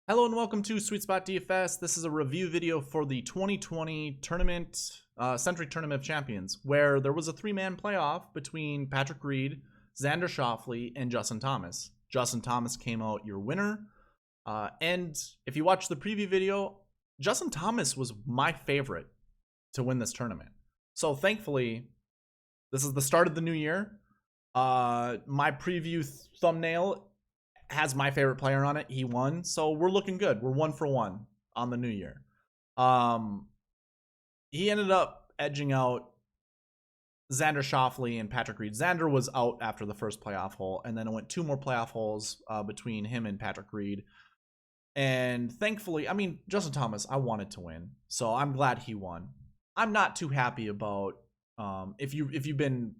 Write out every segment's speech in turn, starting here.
Hello and welcome to Sweet Spot DFS. This is a review video for the 2020 Century Tournament of Champions, where there was a three-man playoff between Patrick Reed, Xander Schauffele, and Justin Thomas. Justin Thomas came out your winner. And if you watch the preview video, Justin Thomas was my favorite to win this tournament. So thankfully, this is the start of the new year. My preview thumbnail has my favorite player on it. He won, so we're looking good. We're 1 for 1 on the new year. He ended up edging out Xander Schauffele and Patrick Reed. Xander was out after the first playoff hole, and then it went 2 more playoff holes between him and Patrick Reed. And thankfully, I mean, Justin Thomas, I wanted to win, so I'm glad he won. I'm not too happy about if you've been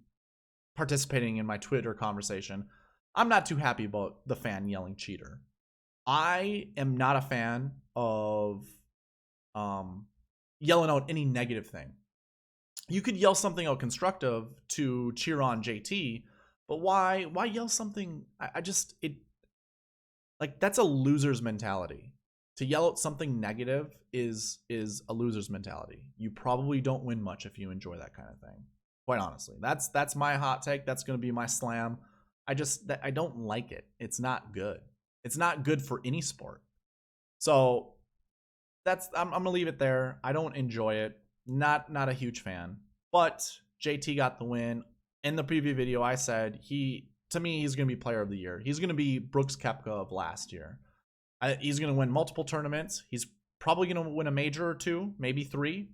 participating in my Twitter conversation, I'm not too happy about the fan yelling cheater. I am not a fan of yelling out any negative thing. You could yell something out constructive to cheer on JT, but why yell something? That's a loser's mentality. To yell out something negative is a loser's mentality. You probably don't win much if you enjoy that kind of thing. Quite honestly, that's my hot take. That's going to be my slam. I don't like it. It's not good. It's not good for any sport. So I'm gonna leave it there. I don't enjoy it. Not a huge fan. But JT got the win. In the preview video, I said to me he's gonna be player of the year. He's gonna be Brooks Koepka of last year. He's gonna win multiple tournaments. He's probably gonna win a major or 2, maybe 3.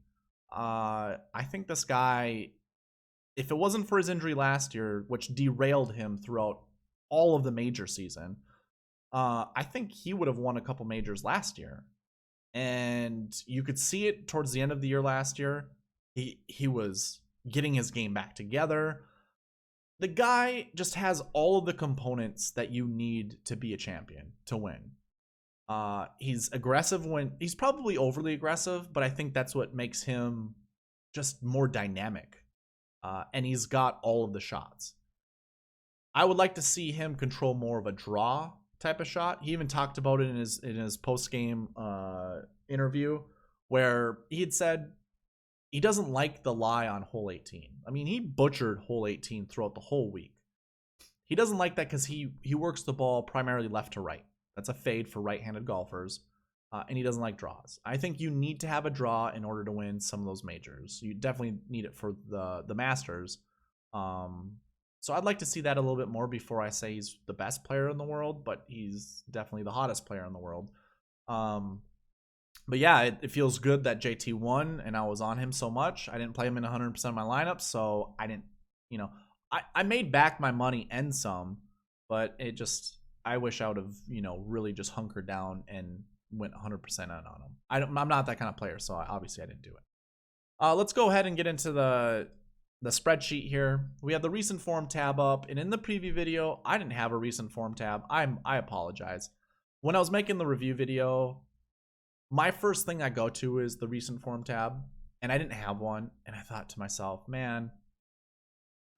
I think this guy, if it wasn't for his injury last year, which derailed him throughout all of the major season, I think he would have won a couple majors last year. And you could see it towards the end of the year last year. He was getting his game back together. The guy just has all of the components that you need to be a champion, to win. He's aggressive he's probably overly aggressive, but I think that's what makes him just more dynamic. And he's got all of the shots. I would like to see him control more of a draw type of shot. He even talked about it in his post-game interview, where he had said he doesn't like the lie on hole 18. I mean, he butchered hole 18 throughout the whole week. He doesn't like that because he works the ball primarily left to right. That's a fade for right-handed golfers. And he doesn't like draws. I think you need to have a draw in order to win some of those majors. You definitely need it for the Masters. So I'd like to see that a little bit more before I say he's the best player in the world, but he's definitely the hottest player in the world. But yeah, it feels good that JT won, and I was on him so much. I didn't play him in 100% of my lineup, so I didn't, I made back my money and some, but I wish I would have, really just hunkered down and went 100% on him. I'm not that kind of player, so obviously I didn't do it. Let's go ahead and get into the spreadsheet here. We have the recent form tab up, and in the preview video, I didn't have a recent form tab. I apologize. When I was making the review video, my first thing I go to is the recent form tab, and I didn't have one, and I thought to myself, man,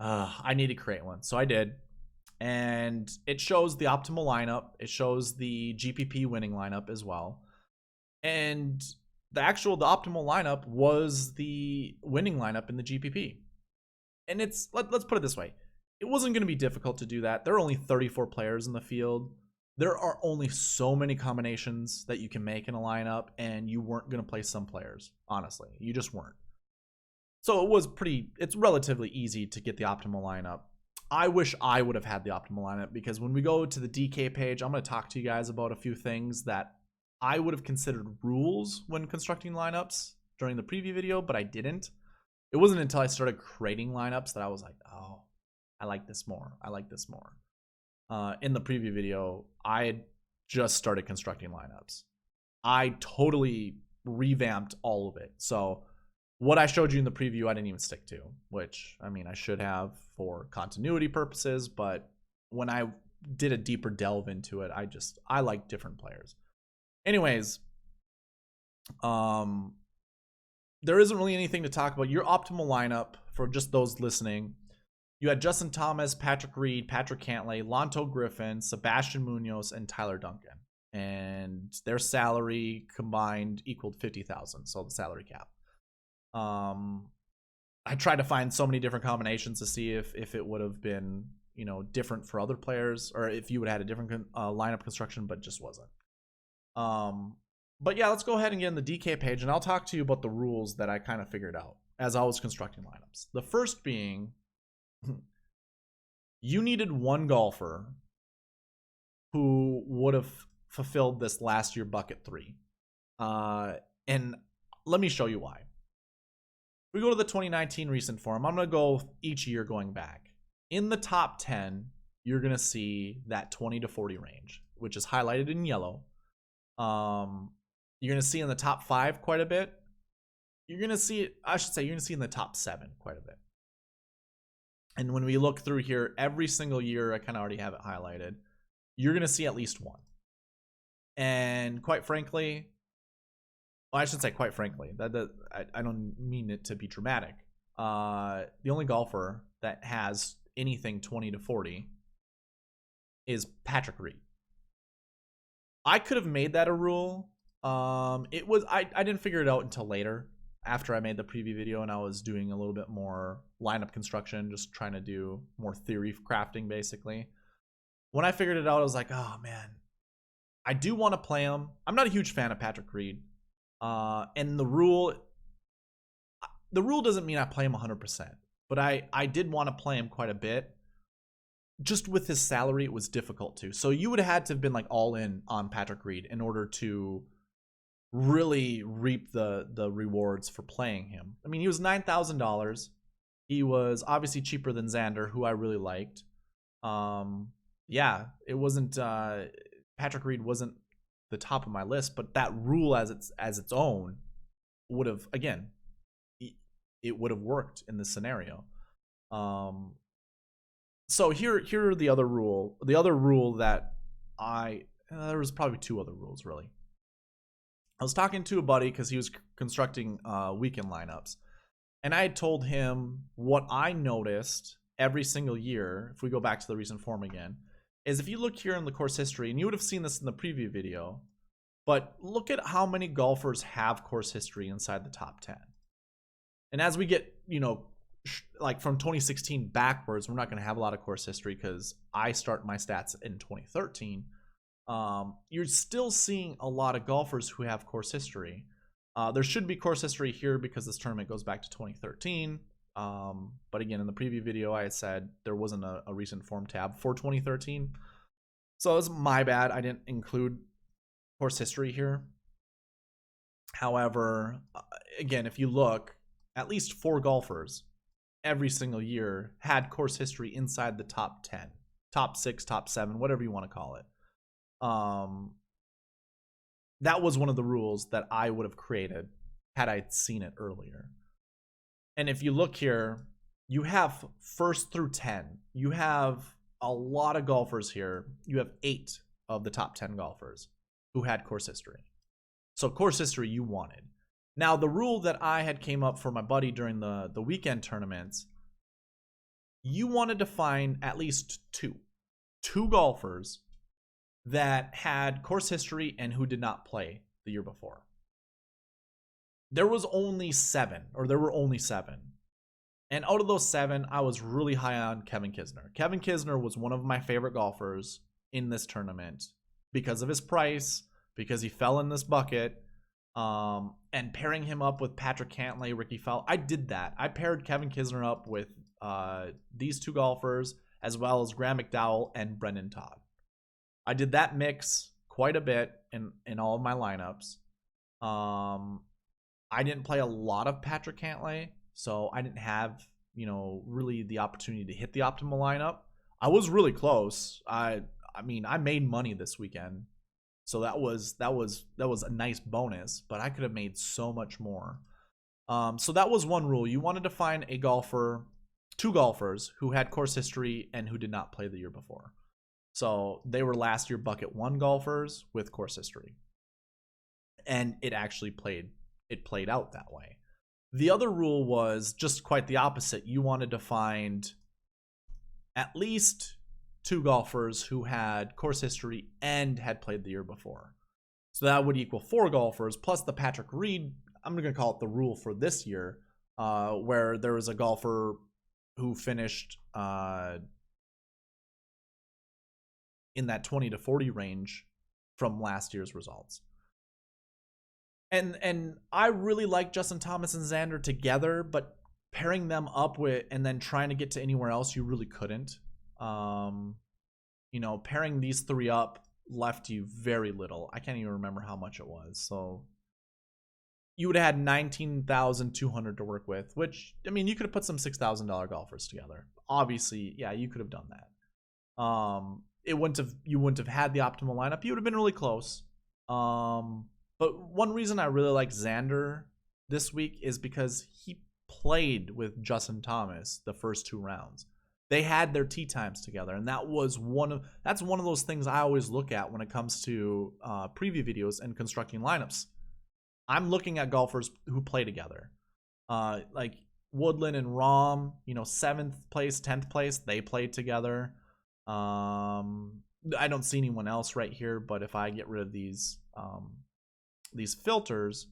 I need to create one. So I did. And it shows the optimal lineup. It shows the GPP winning lineup as well. And the optimal lineup was the winning lineup in the GPP. And let's put it this way. It wasn't going to be difficult to do that. There are only 34 players in the field. There are only so many combinations that you can make in a lineup, and you weren't going to play some players, honestly. You just weren't. So it's relatively easy to get the optimal lineup. I wish I would have had the optimal lineup, because when we go to the DK page, I'm going to talk to you guys about a few things that I would have considered rules when constructing lineups during the preview video, but I didn't. It wasn't until I started creating lineups that I was like, oh, I like this more. I like this more. In the preview video, I had just started constructing lineups. I totally revamped all of it. So what I showed you in the preview, I didn't even stick to, which, I mean, I should have for continuity purposes, but when I did a deeper delve into it, I like different players. Anyways, there isn't really anything to talk about. Your optimal lineup, for just those listening, You had Justin Thomas, Patrick Reed, Patrick Cantlay, Lanto Griffin, Sebastian Munoz, and Tyler Duncan. and their salary combined equaled 50,000, so the salary cap. I tried to find so many different combinations to see if it would have been, you know, different for other players, or if you would have had a different lineup construction, but it just wasn't. But yeah, let's go ahead and get in the DK page, and I'll talk to you about the rules that I kind of figured out as I was constructing lineups. The first being, you needed one golfer who would have fulfilled this last year bucket 3. And let me show you why. We go to the 2019 recent form. I'm going to go each year going back. In the top 10, you're going to see that 20 to 40 range, which is highlighted in yellow. You're going to see in the top 5 quite a bit. You're going to see, I should say, you're going to see in the top 7 quite a bit. And when we look through here, every single year, I kind of already have it highlighted, you're going to see at least one. And quite frankly, well, I should say quite frankly, I don't mean it to be dramatic. The only golfer that has anything 20 to 40 is Patrick Reed. I could have made that a rule. I didn't figure it out until later, after I made the preview video and I was doing a little bit more lineup construction, just trying to do more theory crafting basically. When I figured it out, I was like, oh man, I do want to play him. I'm not a huge fan of Patrick Reed. And the rule doesn't mean I play him 100%, but I did want to play him quite a bit. Just with his salary, it was difficult to. So you would have had to have been like all in on Patrick Reed in order to really reap the rewards for playing him. I mean, he was $9,000. He was obviously cheaper than Xander, who I really liked. Yeah, it wasn't Patrick Reed wasn't the top of my list, but that rule as its own would have, again, it would have worked in this scenario. So here are the other rule. The other rule that there was probably 2 other rules really. I was talking to a buddy because he was constructing weekend lineups, and I had told him what I noticed every single year. If we go back to the recent form again, is if you look here in the course history, and you would have seen this in the preview video, but look at how many golfers have course history inside the top 10. And as we get, you know, like from 2016 backwards, we're not going to have a lot of course history because I start my stats in 2013. You're still seeing a lot of golfers who have course history. There should be course history here because this tournament goes back to 2013. But again, in the preview video, I had said there wasn't a recent form tab for 2013. So it was my bad. I didn't include course history here. However, again, if you look, at least 4 golfers every single year had course history inside the top 10, top 6, top 7, whatever you want to call it. That was one of the rules that I would have created had I seen it earlier. And if you look here, you have 1st through 10. You have a lot of golfers here. You have 8 of the top 10 golfers who had course history. So course history you wanted. Now, the rule that I had came up for my buddy during the weekend tournaments, you wanted to find at least 2 golfers that had course history and who did not play the year before. There were only 7. And out of those 7, I was really high on Kevin Kisner. Kevin Kisner was one of my favorite golfers in this tournament because of his price, because he fell in this bucket, and pairing him up with Patrick Cantlay, Ricky Fowler. I did that. I paired Kevin Kisner up with these 2 golfers, as well as Graham McDowell and Brendan Todd. I did that mix quite a bit in all of my lineups. I didn't play a lot of Patrick Cantlay, so I didn't have, you know, really the opportunity to hit the optimal lineup. I was really close. I mean, I made money this weekend, so that was a nice bonus. But I could have made so much more. So that was one rule. You wanted to find a golfer, 2 golfers who had course history and who did not play the year before. So they were last year bucket 1 golfers with course history, and it actually played out that way. The other rule was just quite the opposite. You wanted to find at least 2 golfers who had course history and had played the year before. So that would equal 4 golfers plus the Patrick Reed. I'm going to call it the rule for this year, where there was a golfer who finished in that 20 to 40 range from last year's results. And I really like Justin Thomas and Xander together, but pairing them up with and then trying to get to anywhere else, you really couldn't. Pairing these 3 up left you very little. I can't even remember how much it was. So you would have had $19,200 to work with, which, I mean, you could have put some $6,000 golfers together. Obviously, yeah, you could have done that. You wouldn't have had the optimal lineup. You would have been really close. But one reason I really like Xander this week is because he played with Justin Thomas the first 2 rounds. They had their tee times together, and that's one of those things I always look at when it comes to preview videos and constructing lineups. I'm looking at golfers who play together, like Woodland and Rahm. 7th place, 10th place, they played together. I don't see anyone else right here, but if I get rid of these filters,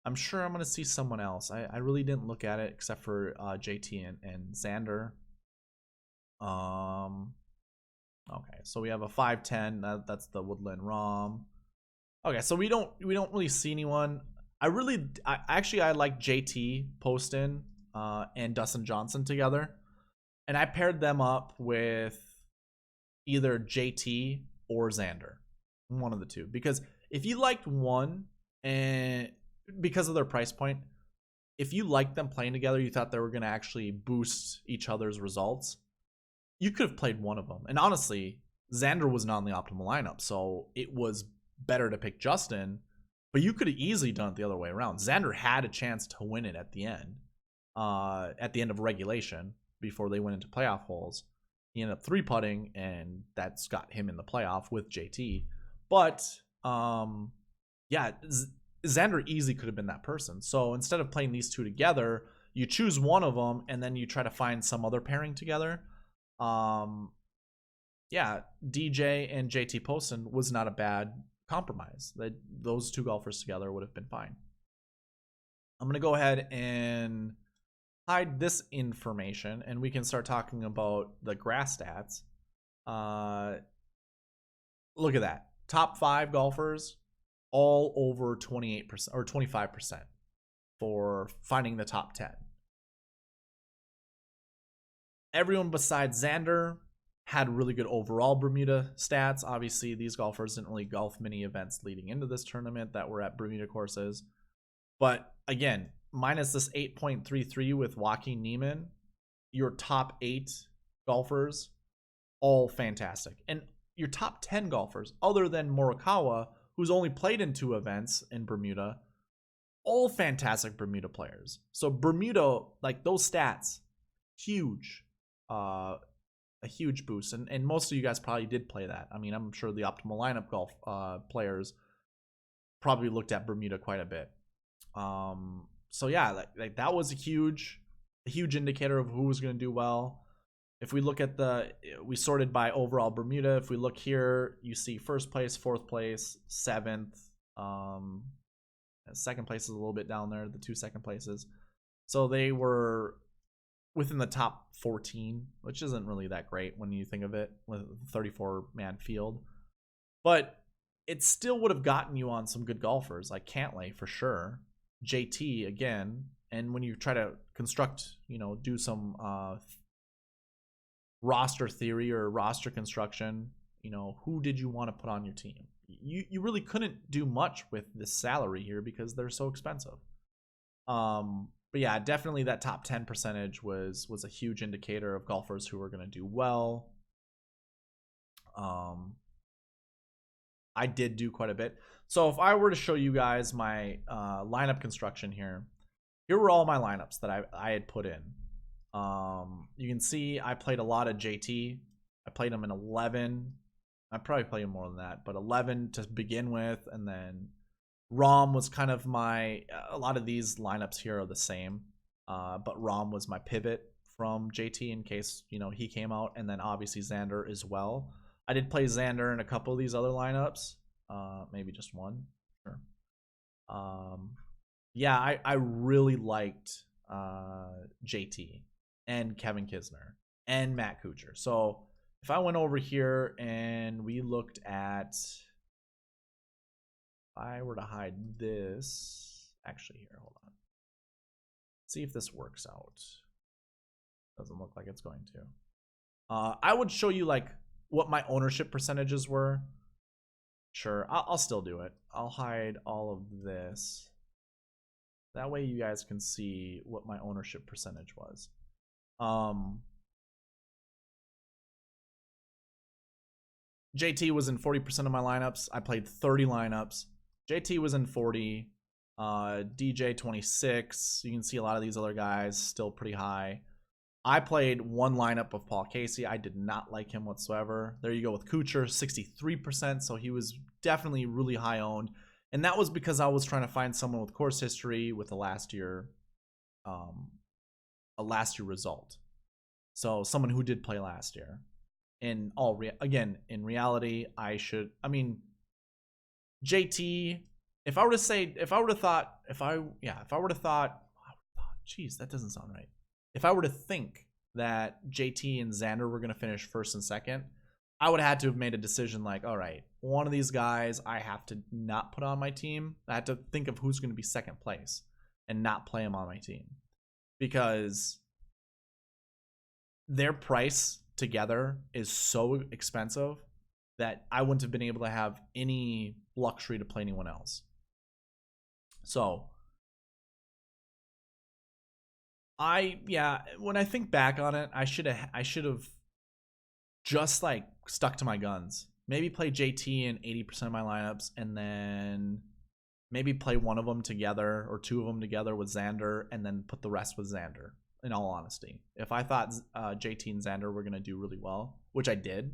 I'm sure I'm going to see someone else. I really didn't look at it except for JT and Xander. Okay, so we have a 5-10. That's the Woodland Rahm. Okay, so we don't really see anyone. I like JT Poston and Dustin Johnson together, and I paired them up with either JT or Xander, one of the two, because if you liked one, and because of their price point, if you liked them playing together, you thought they were going to actually boost each other's results, you could have played one of them. And honestly, Xander was not in the optimal lineup, so it was better to pick Justin, but you could have easily done it the other way around. Xander had a chance to win it at the end of regulation before they went into playoff holes. He ended up 3-putting, and that's got him in the playoff with JT. But Xander easily could have been that person. So instead of playing these 2 together, you choose one of them, and then you try to find some other pairing together. DJ and JT Poston was not a bad compromise. Those 2 golfers together would have been fine. I'm going to go ahead and hide this information, and we can start talking about the grass stats. Look at that. Top 5 golfers, all over 28% or 25% for finding the top 10. Everyone besides Xander had really good overall Bermuda stats. Obviously, these golfers didn't really golf many events leading into this tournament that were at Bermuda courses. But again, minus this 8.33 with Joaquin Niemann, your top 8 golfers, all fantastic. And your top 10 golfers, other than Morikawa, who's only played in 2 events in Bermuda, all fantastic Bermuda players. So Bermuda, like those stats, huge. A huge boost, and most of you guys probably did play that. I mean, I'm sure the optimal lineup golf players probably looked at Bermuda quite a bit. So yeah, like that was a huge indicator of who was going to do well. If we look at we sorted by overall Bermuda. If we look here, you see 1st place, 4th place, 7th. Second place is a little bit down there, the 2 second places. So they were within the top 14, which isn't really that great when you think of it with a 34-man field. But it still would have gotten you on some good golfers, like Cantlay for sure, JT again, and when you try to construct, do some roster theory or roster construction, who did you want to put on your team? You really couldn't do much with this salary here because they're so expensive. But yeah, definitely that top 10 percentage was a huge indicator of golfers who were going to do well. I did do quite a bit. So if I were to show you guys my lineup construction here were all my lineups that I had put in. You can see I played a lot of JT. I played him in 11. I probably played him more than that, but 11 to begin with, and then Rahm was kind of a lot of these lineups here are the same, but Rahm was my pivot from JT in case, you know, he came out, and then obviously Xander as well. I did play Xander in a couple of these other lineups, maybe just one. Sure. Yeah, I really liked JT and Kevin Kisner and Matt Kuchar. So if I went over here and we looked at, if I were to hide this, actually here, hold on. See if this works out. Doesn't look like it's going to. I would show you like what my ownership percentages were. Sure, I'll still do it. I'll hide all of this. That way you guys can see what my ownership percentage was. JT was in 40% of my lineups. I played 30 lineups. JT was in 40. DJ 26. You can see a lot of these other guys still pretty high. I played one lineup of Paul Casey. I did not like him whatsoever. There you go with Kuchar, 63%. So he was definitely really high owned. And that was because I was trying to find someone with course history with a last year result. So someone who did play last year. In reality, JT, if I were to thought, geez, that doesn't sound right. If I were to think that JT and Xander were going to finish first and second, I would have had to have made a decision like, all right, one of these guys I have to not put on my team. I had to think of who's going to be second place and not play him on my team, because their price together is so expensive that I wouldn't have been able to have any luxury to play anyone else. So when I think back on it, I should have just like stuck to my guns. Maybe play JT in 80% of my lineups, and then maybe play one of them together or two of them together with Xander, and then put the rest with Xander. In all honesty, if I thought JT and Xander were gonna do really well, which I did,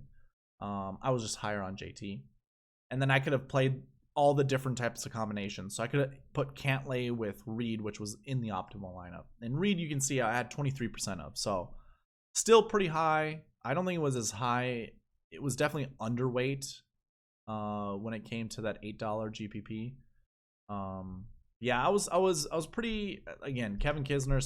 I was just higher on JT, and then I could have played all the different types of combinations. So I could have put Cantlay with Reed, which was in the optimal lineup. And Reed, you can see I had 23% of, so still pretty high. I don't think it was as high. It was definitely underweight when it came to that $8 GPP. Yeah, I was pretty, again, Kevin Kisner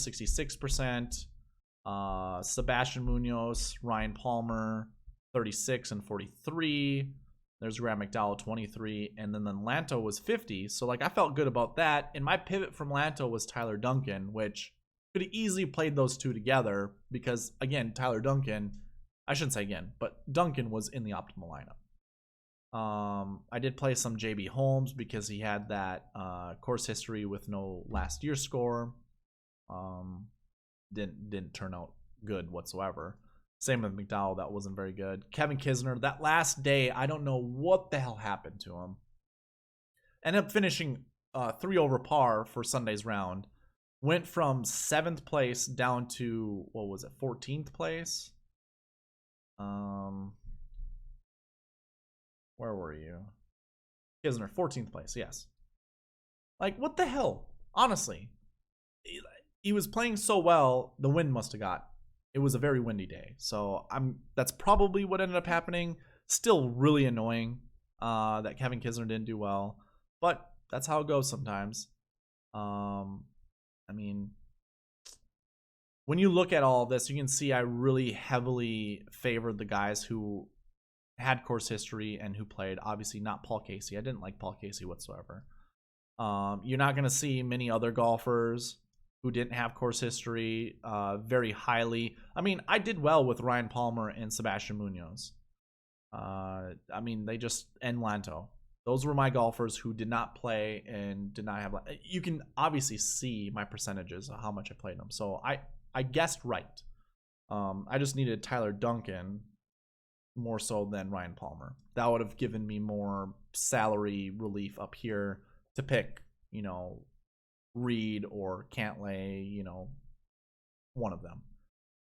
66%, Sebastian Munoz, Ryan Palmer 36 and 43. There's Graham McDowell 23, and then Lanto was 50. So like I felt good about that. And my pivot from Lanto was Tyler Duncan, which could have easily played those two together because again, Tyler Duncan, I shouldn't say again, but Duncan was in the optimal lineup. I did play some JB Holmes because he had that course history with no last year score. Didn't turn out good whatsoever. Same with McDowell, that wasn't very good. Kevin Kisner, that last day, I don't know what the hell happened to him. Ended up finishing 3 over par for Sunday's round. Went from 7th place down to, what was it, 14th place? Where were you? Kisner, 14th place, yes. Like, what the hell? Honestly. He was playing so well, the wind must have got. It was a very windy day. So that's probably what ended up happening. Still really annoying that Kevin Kisner didn't do well. But that's how it goes sometimes. I mean, when you look at all of this, you can see I really heavily favored the guys who had course history and who played. Obviously not Paul Casey. I didn't like Paul Casey whatsoever. You're not going to see many other golfers who didn't have course history very highly. I mean, I did well with Ryan Palmer and Sebastian Munoz. I mean, they just, and Lanto. Those were my golfers who did not play and did not have. You can obviously see my percentages of how much I played them. So I guessed right. I just needed Tyler Duncan more so than Ryan Palmer. That would have given me more salary relief up here to pick, Reed or Cantlay, one of them.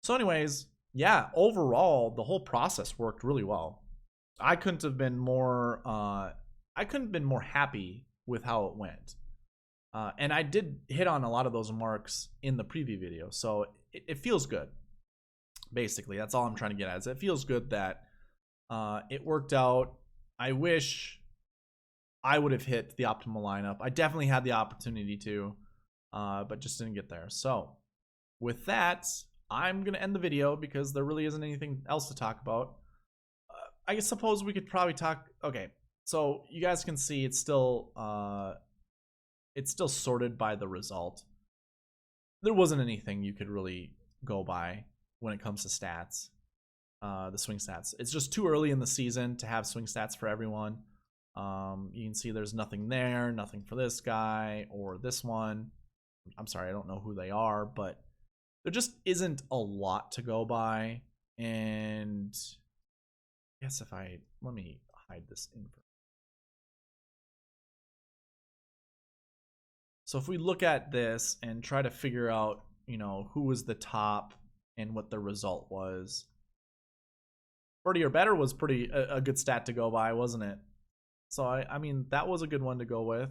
So anyways, yeah, overall, the whole process worked really well. I couldn't have been more happy with how it went. And I did hit on a lot of those marks in the preview video, so it feels good. Basically, that's all I'm trying to get at. Is it feels good that it worked out. I wish I would have hit the optimal lineup. I definitely had the opportunity to, but just didn't get there. So with that, I'm going to end the video because there really isn't anything else to talk about. I suppose we could probably talk. Okay, so you guys can see it's still sorted by the result. There wasn't anything you could really go by when it comes to stats, the swing stats. It's just too early in the season to have swing stats for everyone. You can see there's nothing there, nothing for this guy or this one. I'm sorry, I don't know who they are, but there just isn't a lot to go by. And I guess let me hide this info. So if we look at this and try to figure out, who was the top and what the result was, 40 or better was a good stat to go by, wasn't it? So I mean, that was a good one to go with.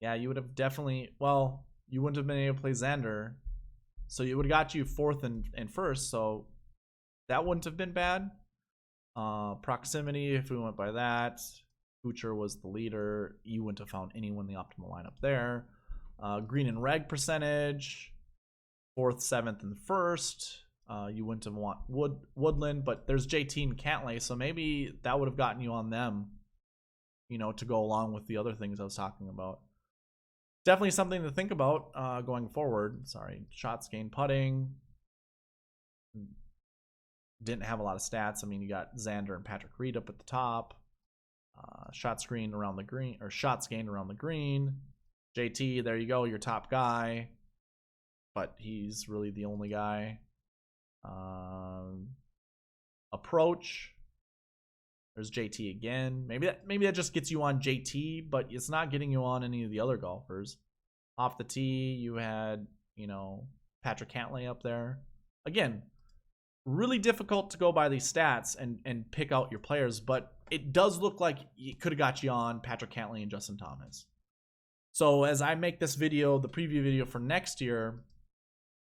Yeah, you would have definitely, well, you wouldn't have been able to play Xander, so it would have got you fourth and first, so that wouldn't have been bad. Proximity, if we went by that, Kuchar was the leader. You wouldn't have found anyone in the optimal lineup there. Green and reg percentage, 4th, 7th, and 1st. You wouldn't have want Woodland, but there's JT and Cantlay, so maybe that would have gotten you on them, to go along with the other things I was talking about. Definitely something to think about going forward. Sorry, shots gained, putting. Didn't have a lot of stats. I mean, you got Xander and Patrick Reed up at the top. Shots gained around the green, or shots gained around the green. JT, there you go, your top guy, but he's really the only guy. Approach, there's JT again. Maybe that just gets you on JT, but it's not getting you on any of the other golfers. Off the tee, you had Patrick Cantlay up there. Again, really difficult to go by these stats and pick out your players, but it does look like it could have got you on Patrick Cantlay and Justin Thomas. So as I make this video, the preview video for next year,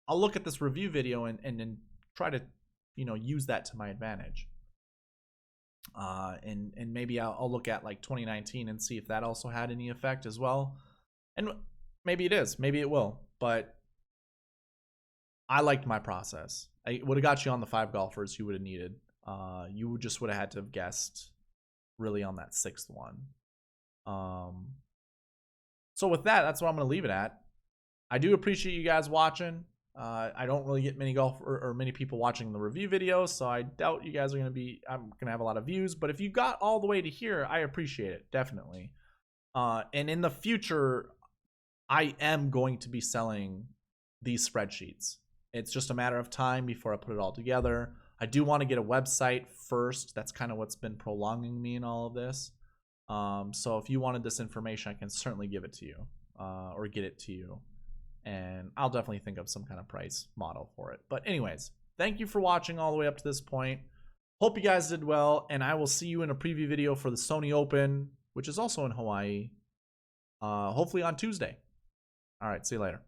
I'll look at this review video and try to use that to my advantage. And maybe I'll look at like 2019 and see if that also had any effect as well. And maybe it is, maybe it will, but I liked my process. I would have got you on the 5 golfers you would have needed. You just would have had to have guessed really on that 6th one. So with that, that's what I'm going to leave it at. I do appreciate you guys watching. I don't really get many many people watching the review videos, so I doubt you guys are I'm going to have a lot of views. But if you got all the way to here, I appreciate it, definitely. And in the future, I am going to be selling these spreadsheets. It's just a matter of time before I put it all together. I do want to get a website first. That's kind of what's been prolonging me in all of this. So if you wanted this information, I can certainly give it to you, or get it to you. And I'll definitely think of some kind of price model for it. But anyways, thank you for watching all the way up to this point. Hope you guys did well, and I will see you in a preview video for the Sony Open, which is also in Hawaii, hopefully on Tuesday. All right, see you later.